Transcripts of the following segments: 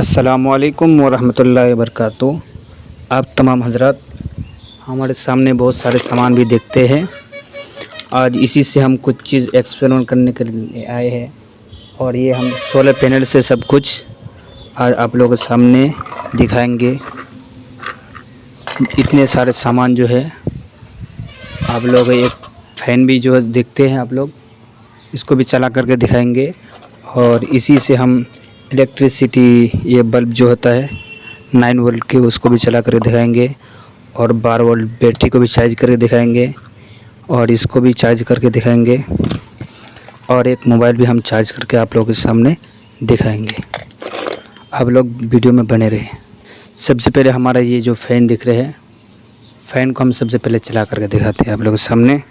अस्सलामुअलैकुम वरहमतुल्लाहि वबरकातुहू। आप तमाम हजरात हमारे सामने बहुत सारे सामान भी देखते हैं। आज इसी से हम कुछ चीज़ एक्सपेरिमेंट करने के लिए आए हैं और ये हम सोलर पैनल से सब कुछ आज आप लोगों के सामने दिखाएंगे। इतने सारे सामान जो है आप लोग, एक फ़ैन भी जो देखते हैं आप लोग, इसको भी चला करके दिखाएंगे। और इसी से हम इलेक्ट्रिसिटी, ये बल्ब जो होता है 9 वोल्ट के, उसको भी चला कर दिखाएंगे। और 12 वोल्ट बैटरी को भी चार्ज करके दिखाएंगे और इसको भी चार्ज करके दिखाएंगे। और एक मोबाइल भी हम चार्ज करके आप लोगों के सामने दिखाएंगे। आप लोग वीडियो में बने रहें। सबसे पहले हमारा ये जो फ़ैन दिख रहे हैं, फ़ैन को हम सबसे पहले चला करके दिखाते हैं आप लोगों के सामने।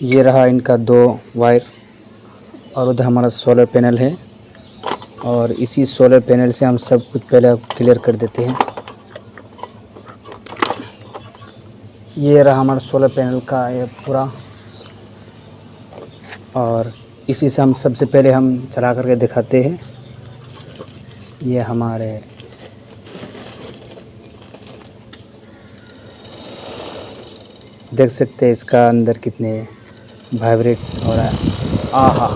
ये रहा इनका 2 वायर और उधर हमारा सोलर पैनल है। और इसी सोलर पैनल से हम सब कुछ पहले क्लियर कर देते हैं। ये रहा हमारा सोलर पैनल का ये पूरा, और इसी से हम सबसे पहले हम चला करके दिखाते हैं। ये हमारे देख सकते हैं इसका अंदर कितने वाइब्रेट हो रहा है। आहा,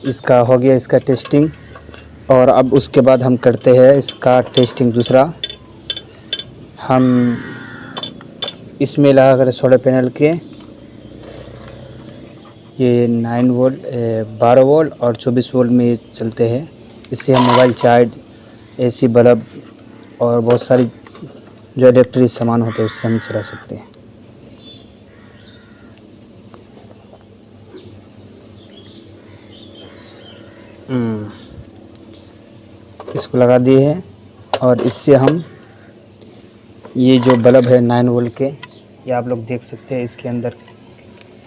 इसका हो गया इसका टेस्टिंग। और अब उसके बाद हम करते हैं इसका टेस्टिंग दूसरा। हम इसमें लगा कर सोलर पैनल के ये 9 वोल्ट, 12 वोल्ट और 24 वोल्ट में चलते हैं। इससे हम मोबाइल चार्ज, एसी, बल्ब और बहुत सारी जो इलेक्ट्रिक सामान होते हैं उससे हम चला सकते हैं। इसको लगा दिए हैं और इससे हम ये जो बल्ब है 9 वोल्ट के, ये आप लोग देख सकते हैं इसके अंदर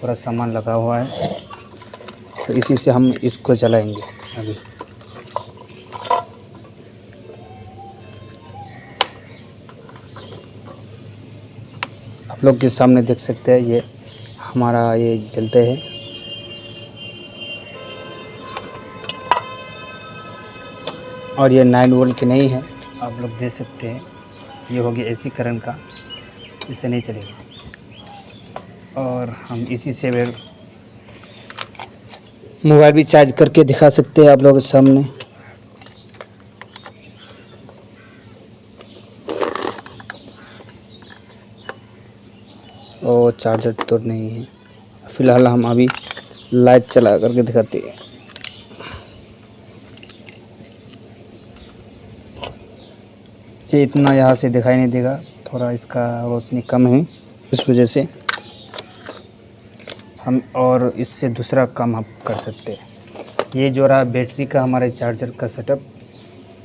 पूरा सामान लगा हुआ है। तो इसी से हम इसको चलाएंगे अभी। आप लोग के सामने देख सकते हैं ये हमारा ये जलते हैं। और ये 9 वोल्ट के नहीं है, आप लोग देख सकते हैं। ये हो गया एसी करंट का, इससे नहीं चलेगा। और हम इसी से मोबाइल भी चार्ज करके दिखा सकते हैं आप लोगों के सामने। और चार्जर तो नहीं है, फ़िलहाल हम अभी लाइट चला करके दिखाते हैं। ये इतना यहाँ से दिखाई नहीं देगा, थोड़ा इसका रोशनी कम है, इस वजह से हम और इससे दूसरा काम हम कर सकते हैं। ये जो रहा बैटरी का हमारे चार्जर का सेटअप।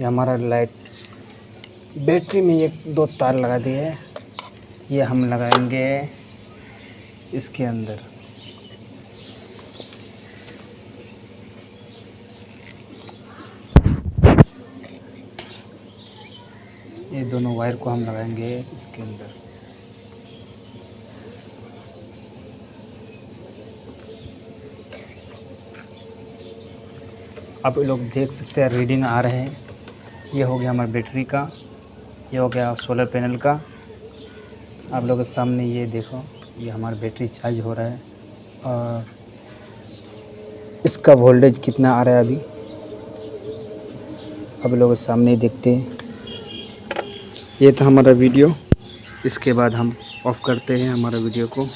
ये हमारा लाइट बैटरी में ये 2 तार लगा दिए हैं। ये हम लगाएंगे इसके अंदर। ये दोनों वायर को हम लगाएंगे इसके अंदर। आप लोग देख सकते हैं रीडिंग आ रहे हैं। ये हो गया हमारा बैटरी का, ये हो गया सोलर पैनल का। आप लोगों के सामने ये देखो, ये हमारा बैटरी चार्ज हो रहा है और इसका वोल्टेज कितना आ रहा है अभी आप लोगों के सामने देखते हैं। ये था हमारा वीडियो। इसके बाद हम ऑफ़ करते हैं हमारा वीडियो को।